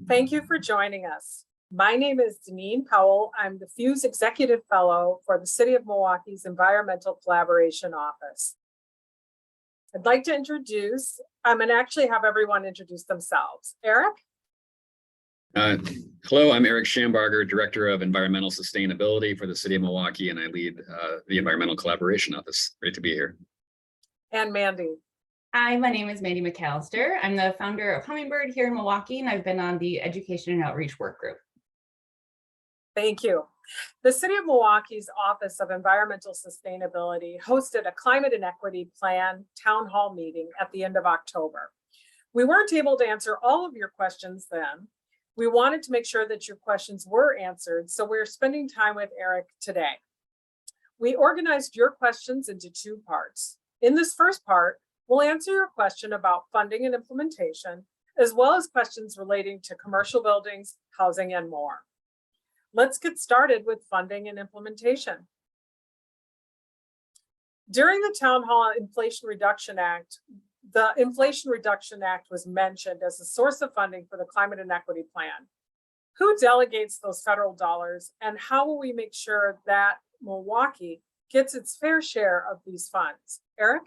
Thank you for joining us. My name is Deneen Powell. I'm the Fuse Executive Fellow for the City of Milwaukee's Environmental Collaboration Office. I'd like to introduce, I'm going to actually have everyone introduce themselves. Eric? Hello, I'm Eric Schambarger, Director of Environmental Sustainability for the City of Milwaukee, and I lead the Environmental Collaboration Office. Great to be here. And Mandy. Hi, my name is Mandy McAllister. I'm the founder of Hummingbird here in Milwaukee, and I've been on the Education and Outreach Work Group. Thank you. The City of Milwaukee's Office of Environmental Sustainability hosted a Climate and Equity Plan Town Hall meeting at the end of October. We weren't able to answer all of your questions then. We wanted to make sure that your questions were answered, so we're spending time with Eric today. We organized your questions into two parts. In this first part, we'll answer your question about funding and implementation, as well as questions relating to commercial buildings, housing, and more. Let's get started with funding and implementation. During the Town Hall Inflation Reduction Act, the Inflation Reduction Act was mentioned as a source of funding for the Climate and Equity Plan. Who delegates those federal dollars, and how will we make sure that Milwaukee gets its fair share of these funds? Eric?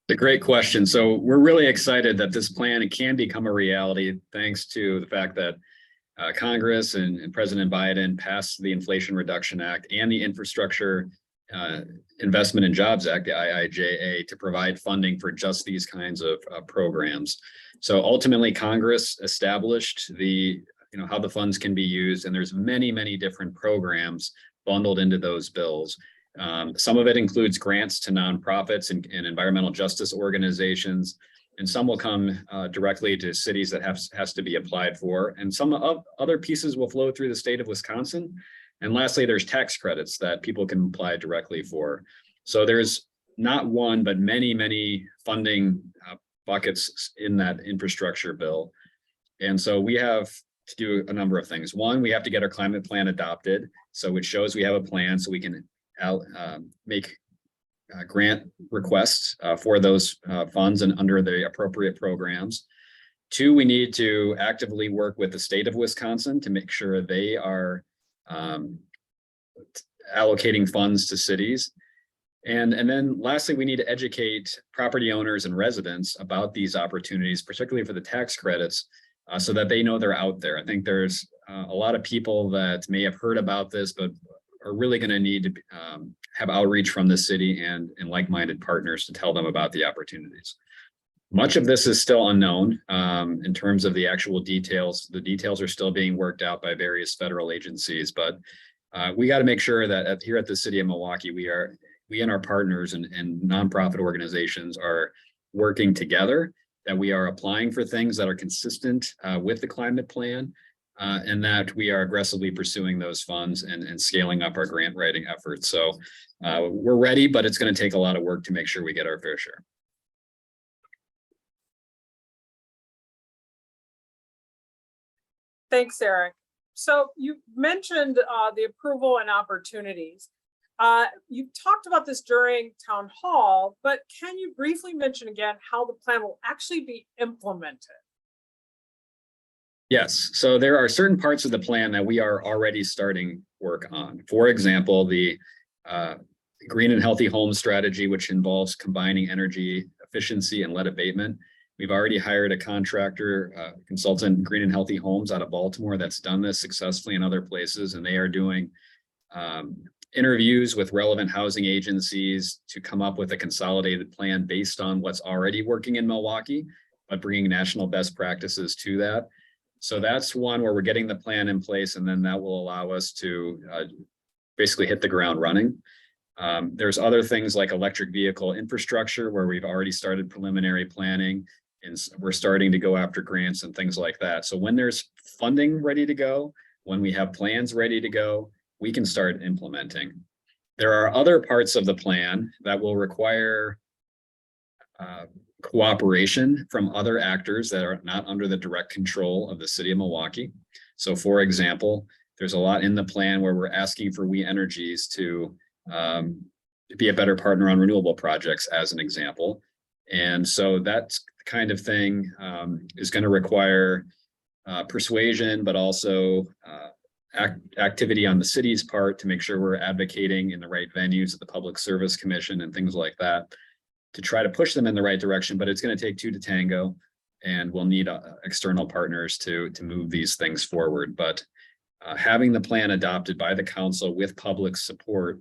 It's a great question. So we're really excited that this plan can become a reality thanks to the fact that Congress and President Biden passed the Inflation Reduction Act and the Infrastructure Investment and Jobs Act, the IIJA, to provide funding for just these kinds of programs. So ultimately, Congress established how the funds can be used, and there's many different programs bundled into those bills. Some of it includes grants to nonprofits and environmental justice organizations, and some will come directly to cities that has to be applied for. And some other pieces will flow through the state of Wisconsin. And lastly, there's tax credits that people can apply directly for. So there's not one, but many funding buckets in that infrastructure bill. And so we have to do a number of things. One, we have to get our climate plan adopted, so it shows we have a plan so we can make grant requests for those funds and under the appropriate programs. Two, we need to actively work with the state of Wisconsin to make sure they are allocating funds to cities. And then lastly, we need to educate property owners and residents about these opportunities, particularly for the tax credits, so that they know they're out there. I think there's a lot of people that may have heard about this, but are really going to need to have outreach from the city and like-minded partners to tell them about the opportunities. Much of this is still unknown in terms of the actual details. The details are still being worked out by various federal agencies, but we got to make sure that here at the City of Milwaukee, we and our partners and nonprofit organizations are working together, that we are applying for things that are consistent with the climate plan, and that we are aggressively pursuing those funds and scaling up our grant writing efforts. So we're ready, but it's going to take a lot of work to make sure we get our fair share. Thanks, Eric. So you mentioned the approval and opportunities. You talked about this during town hall, but can you briefly mention again how the plan will actually be implemented? Yes, so there are certain parts of the plan that we are already starting work on. For example, the green and healthy home strategy, which involves combining energy efficiency and lead abatement. We've already hired a contractor, consultant, Green and Healthy Homes out of Baltimore, that's done this successfully in other places, and they are doing interviews with relevant housing agencies to come up with a consolidated plan based on what's already working in Milwaukee, but bringing national best practices to that. So that's one where we're getting the plan in place, and then that will allow us to basically hit the ground running. There's other things like electric vehicle infrastructure, where we've already started preliminary planning, and we're starting to go after grants and things like that. So when there's funding ready to go, when we have plans ready to go, we can start implementing. There are other parts of the plan that will require cooperation from other actors that are not under the direct control of the City of Milwaukee. So for example, there's a lot in the plan where we're asking for We Energies to be a better partner on renewable projects, as an example. And so that kind of thing is going to require persuasion, but also activity on the city's part to make sure we're advocating in the right venues at the Public Service Commission and things like that to try to push them in the right direction. But it's going to take two to tango, and we'll need external partners to move these things forward. But having the plan adopted by the council with public support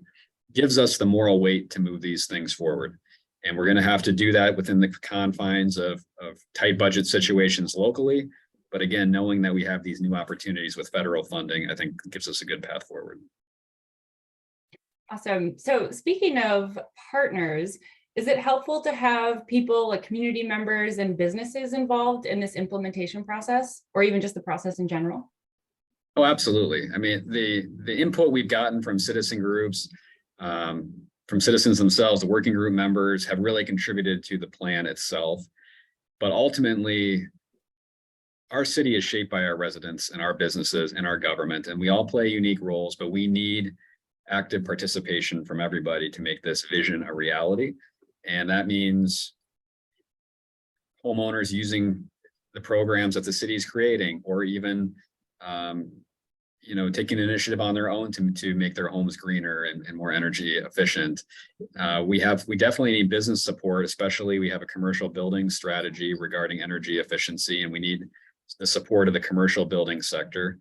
gives us the moral weight to move these things forward. And we're going to have to do that within the confines of tight budget situations locally. But again, knowing that we have these new opportunities with federal funding, I think gives us a good path forward. Awesome. So speaking of partners, is it helpful to have people like community members and businesses involved in this implementation process, or even just the process in general? Oh, absolutely. I mean, the input we've gotten from citizen groups, from citizens themselves, the working group members have really contributed to the plan itself. But ultimately, our city is shaped by our residents and our businesses and our government, and we all play unique roles, but we need active participation from everybody to make this vision a reality. And that means homeowners using the programs that the city is creating, or even taking initiative on their own to make their homes greener and more energy efficient. We definitely need business support, especially we have a commercial building strategy regarding energy efficiency, and we need the support of the commercial building sector.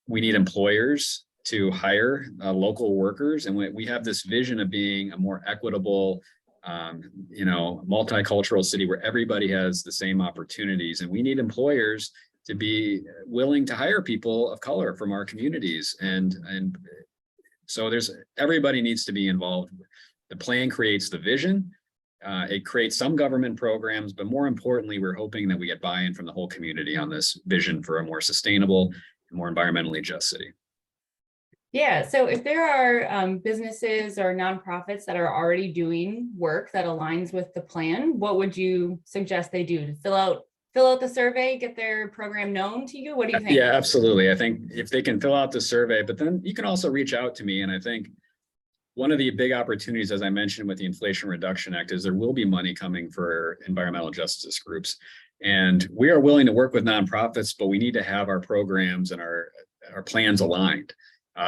We need employers to hire local workers, and we have this vision of being a more equitable, multicultural city where everybody has the same opportunities, and we need employers to be willing to hire people of color from our communities. And so everybody needs to be involved. The plan creates the vision. It creates some government programs, but more importantly, we're hoping that we get buy-in from the whole community on this vision for a more sustainable and more environmentally just city. Yeah, so if there are businesses or nonprofits that are already doing work that aligns with the plan, what would you suggest they do? To fill out the survey, get their program known to you? What do you think? Yeah, absolutely. I think if they can fill out the survey, but then you can also reach out to me. And I think one of the big opportunities, as I mentioned with the Inflation Reduction Act, is there will be money coming for environmental justice groups. And we are willing to work with nonprofits, but we need to have our programs and our plans aligned.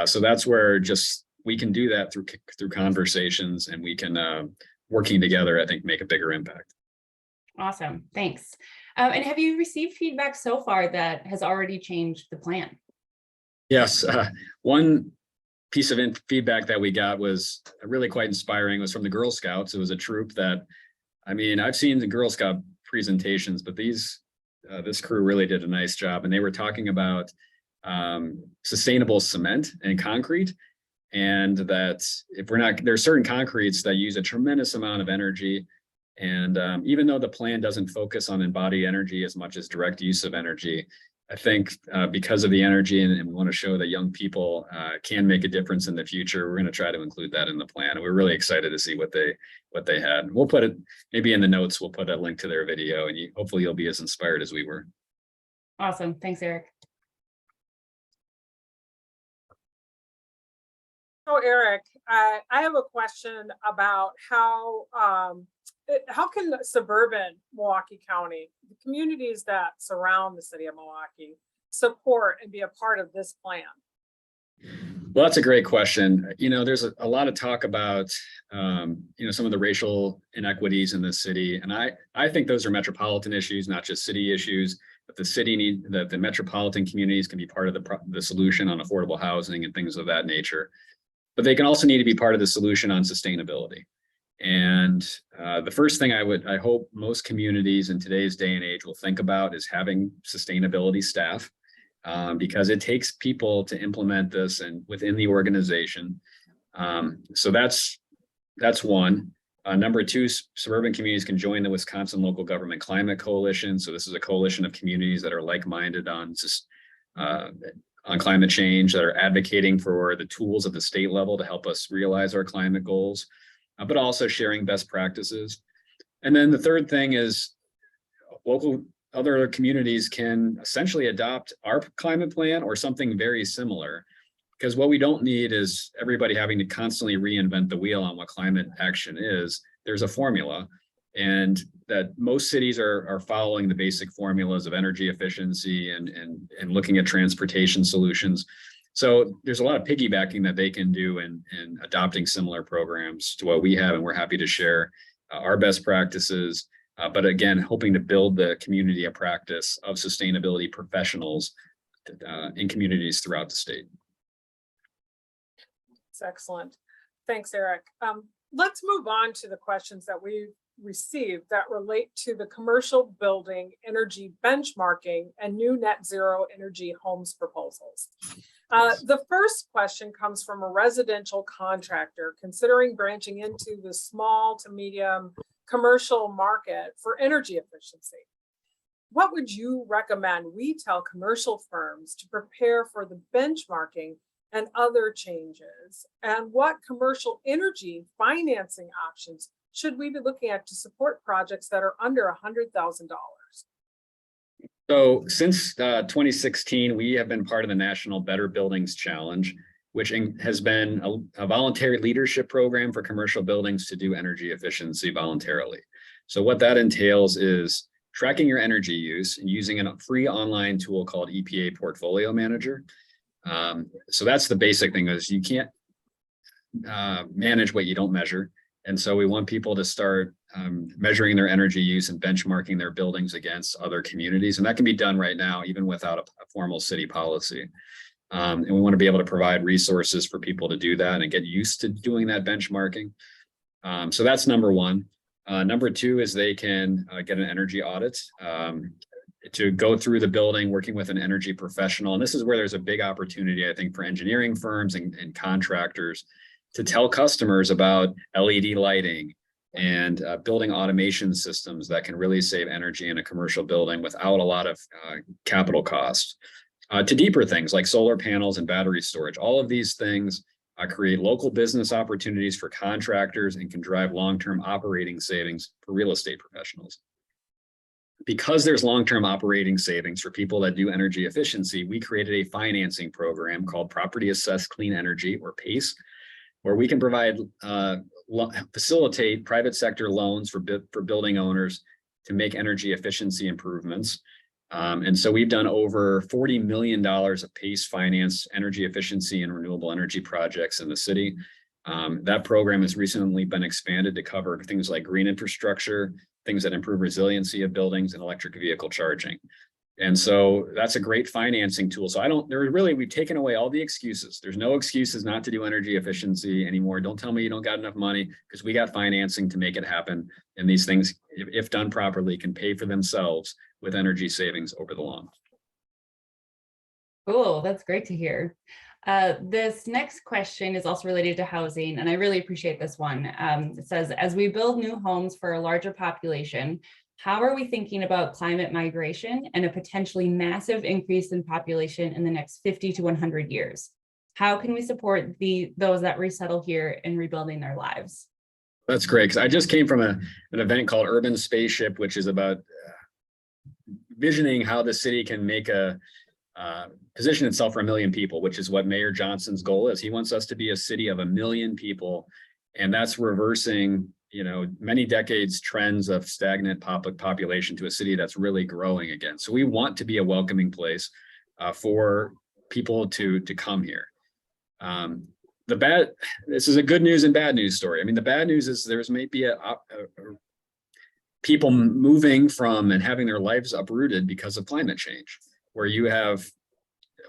So that's where we can do that through conversations, and we can, working together, I think, make a bigger impact. Awesome, thanks. And have you received feedback so far that has already changed the plan? Yes, one piece of feedback that we got was really quite inspiring. It was from the Girl Scouts. It was a troop that, I've seen the Girl Scout presentations, but this crew really did a nice job. And they were talking about sustainable cement and concrete, and that there are certain concretes that use a tremendous amount of energy. And even though the plan doesn't focus on embodied energy as much as direct use of energy, I think because of the energy, and we want to show that young people can make a difference in the future, we're going to try to include that in the plan. And we're really excited to see what they had. We'll put it maybe in the notes. We'll put a link to their video, and hopefully you'll be as inspired as we were. Awesome. Thanks, Eric. So Eric, I have a question about how can suburban Milwaukee County, the communities that surround the city of Milwaukee, support and be a part of this plan? Well, that's a great question. There's a lot of talk about, some of the racial inequities in the city. And I think those are metropolitan issues, not just city issues, but the metropolitan communities can be part of the solution on affordable housing and things of that nature. But they can also need to be part of the solution on sustainability. And the first thing I hope most communities in today's day and age will think about is having sustainability staff, because it takes people to implement this and within the organization. So that's one. Number two, suburban communities can join the Wisconsin Local Government Climate Coalition. So this is a coalition of communities that are like-minded on climate change, that are advocating for the tools at the state level to help us realize our climate goals, but also sharing best practices. And then the third thing is other communities can essentially adopt our climate plan or something very similar, because what we don't need is everybody having to constantly reinvent the wheel on what climate action is. There's a formula, and that most cities are following the basic formulas of energy efficiency and looking at transportation solutions. So there's a lot of piggybacking that they can do in adopting similar programs to what we have, and we're happy to share our best practices. But again, hoping to build the community of practice of sustainability professionals in communities throughout the state. It's excellent. Thanks, Eric. Let's move on to the questions that we received that relate to the commercial building energy benchmarking and new net zero energy homes proposals. The first question comes from a residential contractor considering branching into the small to medium commercial market for energy efficiency. What would you recommend we tell commercial firms to prepare for the benchmarking and other changes? And what commercial energy financing options should we be looking at to support projects that are under $100,000? So since 2016, we have been part of the National Better Buildings Challenge, which has been a voluntary leadership program for commercial buildings to do energy efficiency voluntarily. So what that entails is tracking your energy use and using a free online tool called EPA Portfolio Manager. So that's the basic thing, is you can't manage what you don't measure. And so we want people to start measuring their energy use and benchmarking their buildings against other communities. And that can be done right now, even without a formal city policy. And we want to be able to provide resources for people to do that and get used to doing that benchmarking. So that's number one. Number two is they can get an energy audit to go through the building, working with an energy professional. And this is where there's a big opportunity, I think, for engineering firms and contractors to tell customers about LED lighting and building automation systems that can really save energy in a commercial building without a lot of capital costs. To deeper things like solar panels and battery storage. All of these things create local business opportunities for contractors and can drive long-term operating savings for real estate professionals. Because there's long-term operating savings for people that do energy efficiency, we created a financing program called Property Assessed Clean Energy, or PACE, where we can provide, facilitate private sector loans for building owners to make energy efficiency improvements. And so we've done over $40 million of PACE finance energy efficiency and renewable energy projects in the city. That program has recently been expanded to cover things like green infrastructure, things that improve resiliency of buildings, and electric vehicle charging. And so that's a great financing tool. So we've taken away all the excuses. There's no excuses not to do energy efficiency anymore. Don't tell me you don't got enough money, because we got financing to make it happen. And these things, if done properly, can pay for themselves with energy savings over the long. Cool, that's great to hear. This next question is also related to housing, and I really appreciate this one. It says, as we build new homes for a larger population, how are we thinking about climate migration and a potentially massive increase in population in the next 50 to 100 years? How can we support those that resettle here in rebuilding their lives? That's great, because I just came from an event called Urban Spaceship, which is about visioning how the city can make position itself for 1 million people, which is what Mayor Johnson's goal is. He wants us to be a city of 1 million people, and that's reversing, many decades trends of stagnant population to a city that's really growing again. So we want to be a welcoming place for people to come here. This is a good news and bad news story. I mean, the bad news is there's maybe people moving from and having their lives uprooted because of climate change, where you have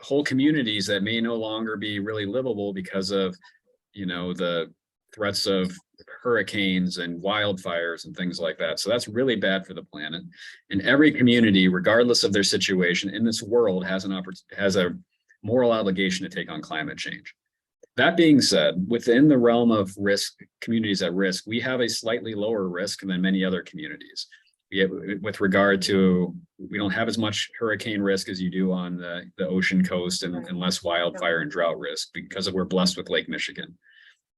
whole communities that may no longer be really livable because of, the threats of hurricanes and wildfires and things like that. So that's really bad for the planet. And every community, regardless of their situation in this world, has a moral obligation to take on climate change. That being said, within the realm of communities at risk, we have a slightly lower risk than many other communities. With regard to, we don't have as much hurricane risk as you do on the ocean coast, and less wildfire and drought risk because we're blessed with Lake Michigan.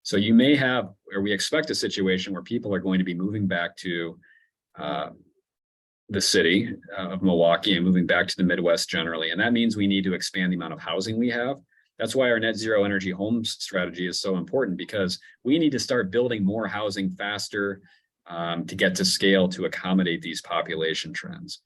So you may have, or we expect, a situation where people are going to be moving back to the city of Milwaukee and moving back to the Midwest generally. And that means we need to expand the amount of housing we have. That's why our net zero energy homes strategy is so important, because we need to start building more housing faster, to get to scale to accommodate these population trends.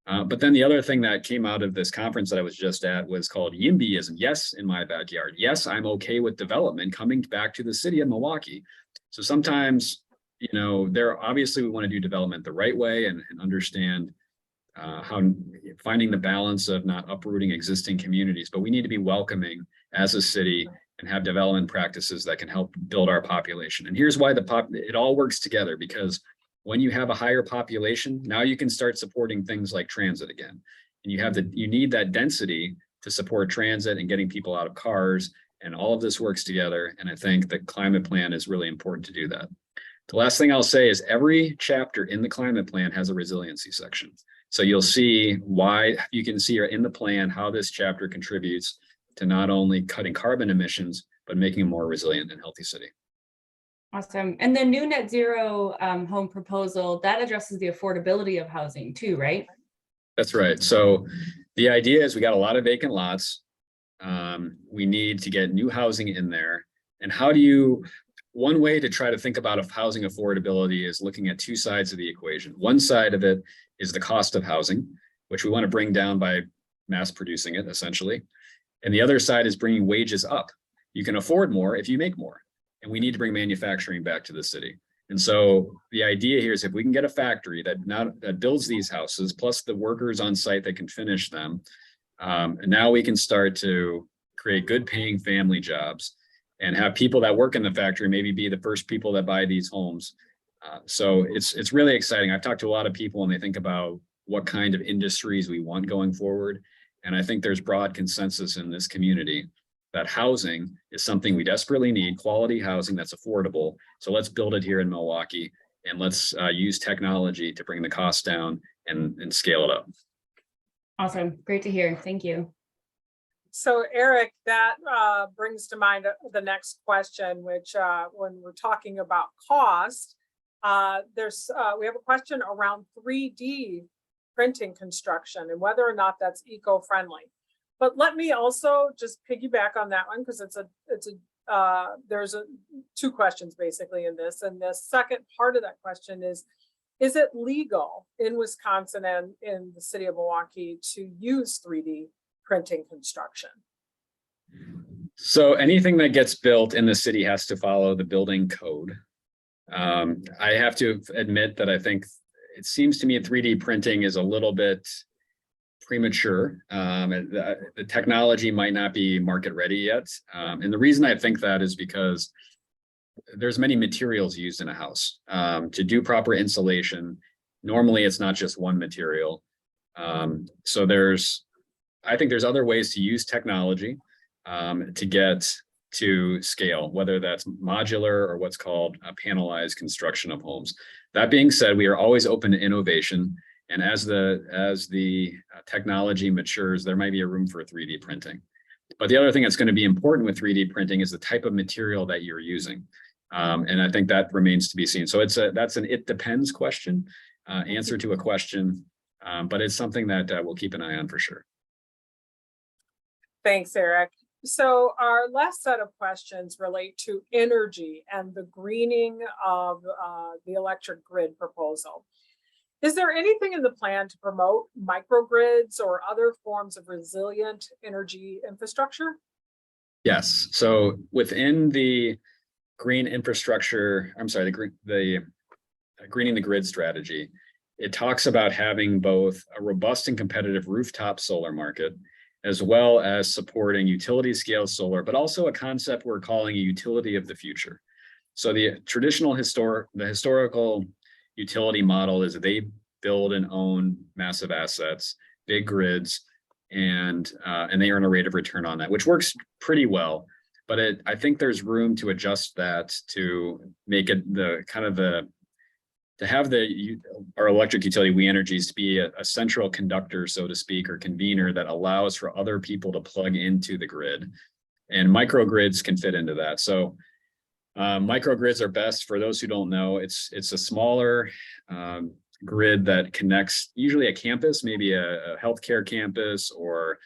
But then the other thing that came out of this conference that I was just at was called YIMBYism. Yes, in my backyard. Yes, I'm okay with development coming back to the city of Milwaukee. So sometimes, there obviously we want to do development the right way and understand how finding the balance of not uprooting existing communities, but we need to be welcoming as a city and have development practices that can help build our population. And here's why it all works together, because when you have a higher population, now you can start supporting things like transit again. And you need that density to support transit and getting people out of cars, and all of this works together. And I think the climate plan is really important to do that. The last thing I'll say is every chapter in the climate plan has a resiliency section. So you'll see you can see in the plan how this chapter contributes to not only cutting carbon emissions, but making a more resilient and healthy city. Awesome. And the new net zero home proposal, that addresses the affordability of housing too, right? That's right. So the idea is we got a lot of vacant lots. We need to get new housing in there. And one way to try to think about housing affordability is looking at two sides of the equation. One side of it is the cost of housing, which we want to bring down by mass producing it, essentially. And the other side is bringing wages up. You can afford more if you make more. And we need to bring manufacturing back to the city. And so the idea here is if we can get a factory that builds these houses, plus the workers on site that can finish them, and now we can start to create good paying family jobs and have people that work in the factory maybe be the first people that buy these homes. So it's really exciting. I've talked to a lot of people and they think about what kind of industries we want going forward. And I think there's broad consensus in this community that housing is something we desperately need, quality housing that's affordable. So let's build it here in Milwaukee, and let's use technology to bring the cost down and scale it up. Awesome. Great to hear. Thank you. So Eric, that brings to mind the next question, which when we're talking about cost, we have a question around 3D printing construction and whether or not that's eco-friendly. But let me also just piggyback on that one, because there's two questions basically in this. And the second part of that question is it legal in Wisconsin and in the city of Milwaukee to use 3D printing construction? So anything that gets built in the city has to follow the building code. I have to admit that I think it seems to me 3D printing is a little bit premature. The technology might not be market ready yet. And the reason I think that is because there's many materials used in a house. To do proper insulation, normally it's not just one material. So I think there's other ways to use technology to get to scale, whether that's modular or what's called a panelized construction of homes. That being said, we are always open to innovation. And as the technology matures, there might be a room for 3D printing. But the other thing that's going to be important with 3D printing is the type of material that you're using. And I think that remains to be seen. So that's an it depends question, answer to a question, but it's something that we'll keep an eye on for sure. Thanks, Eric. So our last set of questions relate to energy and the greening of the electric grid proposal. Is there anything in the plan to promote microgrids or other forms of resilient energy infrastructure? Yes. So within the green infrastructure, the greening the grid strategy, it talks about having both a robust and competitive rooftop solar market, as well as supporting utility scale solar, but also a concept we're calling a utility of the future. So the historical utility model is they build and own massive assets, big grids, and they earn a rate of return on that, which works pretty well. But I think there's room to adjust that to make it our electric utility, We Energies, to be a central conductor, so to speak, or convener that allows for other people to plug into the grid. And microgrids can fit into that. So microgrids are best, for those who don't know, it's a smaller grid that connects usually a campus, maybe a healthcare campus or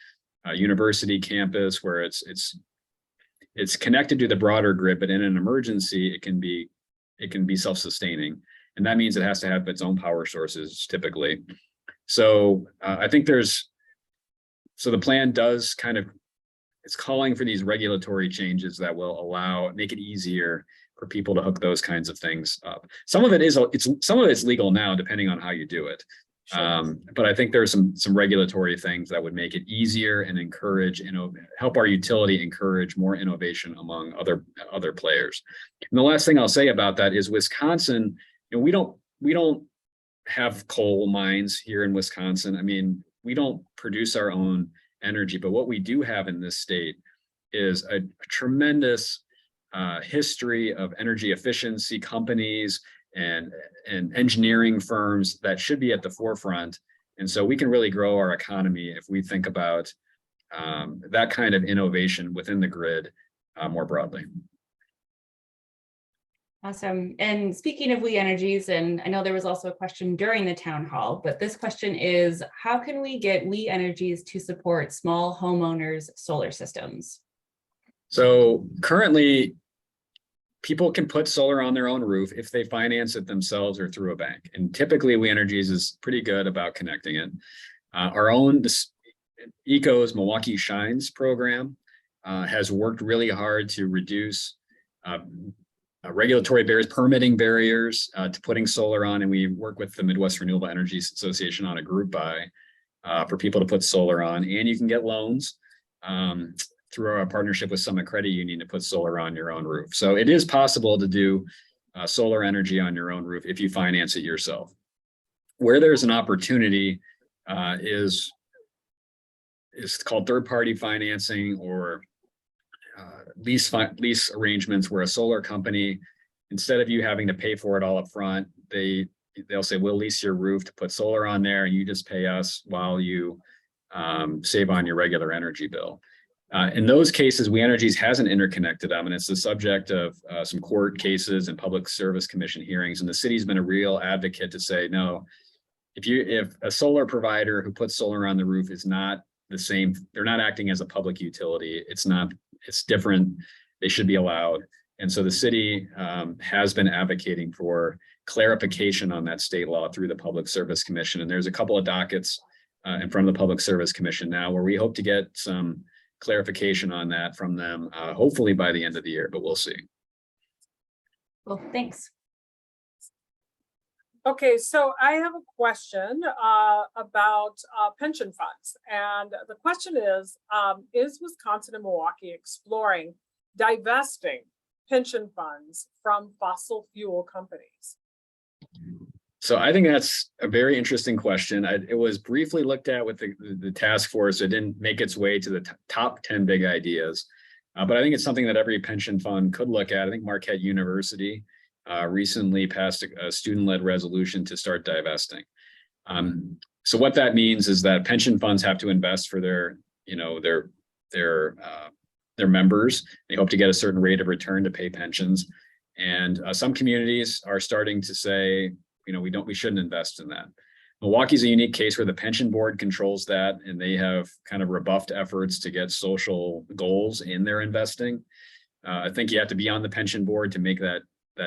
a university campus, where it's connected to the broader grid, but in an emergency, it can be self-sustaining. And that means it has to have its own power sources typically. So I think so the plan does it's calling for these regulatory changes that will make it easier for people to hook those kinds of things up. Some of it's legal now, depending on how you do it. Sure. But I think there's some regulatory things that would make it easier and help our utility encourage more innovation among other players. And the last thing I'll say about that is Wisconsin, we don't have coal mines here in Wisconsin. I mean, we don't produce our own energy, but what we do have in this state is a tremendous history of energy efficiency companies and engineering firms that should be at the forefront. And so we can really grow our economy if we think about that kind of innovation within the grid more broadly. Awesome. And speaking of We Energies, and I know there was also a question during the town hall, but this question is, how can we get We Energies to support small homeowners' solar systems? So currently, people can put solar on their own roof if they finance it themselves or through a bank. And typically We Energies is pretty good about connecting it. Our own ECO's Milwaukee Shines program has worked really hard to reduce regulatory barriers, permitting barriers to putting solar on. And we work with the Midwest Renewable Energy Association on a group buy for people to put solar on. And you can get loans through our partnership with Summit Credit Union to put solar on your own roof. So it is possible to do solar energy on your own roof if you finance it yourself. Where there's an opportunity is called third-party financing or lease arrangements, where a solar company, instead of you having to pay for it all up front, they'll say, we'll lease your roof to put solar on there and you just pay us while you save on your regular energy bill. In those cases, We Energies hasn't interconnected them, and it's the subject of some court cases and Public Service Commission hearings. And the city's been a real advocate to say, no, if a solar provider who puts solar on the roof is not the same, they're not acting as a public utility, it's different, they should be allowed. And so the city has been advocating for clarification on that state law through the Public Service Commission. And there's a couple of dockets in front of the Public Service Commission now where we hope to get some clarification on that from them, hopefully by the end of the year, but we'll see. Well, thanks. Okay, so I have a question about pension funds. And the question is Wisconsin and Milwaukee exploring divesting pension funds from fossil fuel companies? So I think that's a very interesting question. It was briefly looked at with the task force. It didn't make its way to the top 10 big ideas, but I think it's something that every pension fund could look at. I think Marquette University recently passed a student-led resolution to start divesting. So what that means is that pension funds have to invest for their members. They hope to get a certain rate of return to pay pensions. And some communities are starting to say, we shouldn't invest in that. Milwaukee's a unique case where the pension board controls that, and they have kind of rebuffed efforts to get social goals in their investing. I think you have to be on the pension board to make that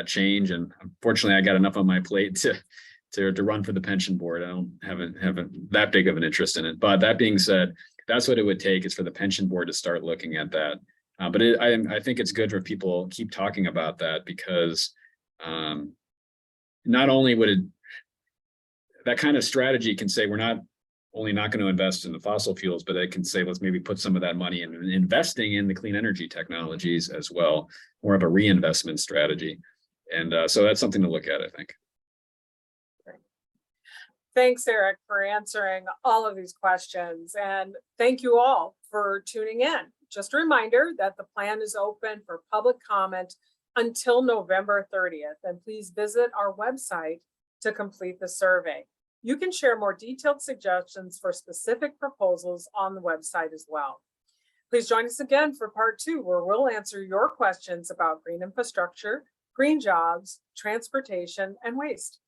change. And unfortunately, I got enough on my plate to run for the pension board. I don't have that big of an interest in it. But that being said, that's what it would take, is for the pension board to start looking at that. But I think it's good for people keep talking about that, because not only would that kind of strategy can say we're not only not going to invest in the fossil fuels, but it can say let's maybe put some of that money in investing in the clean energy technologies as well, more of a reinvestment strategy. And so that's something to look at, I think. Thanks, Eric, for answering all of these questions. And thank you all for tuning in. Just a reminder that the plan is open for public comment until November 30th. And please visit our website to complete the survey. You can share more detailed suggestions for specific proposals on the website as well. Please join us again for part 2, where we'll answer your questions about green infrastructure, green jobs, transportation, and waste.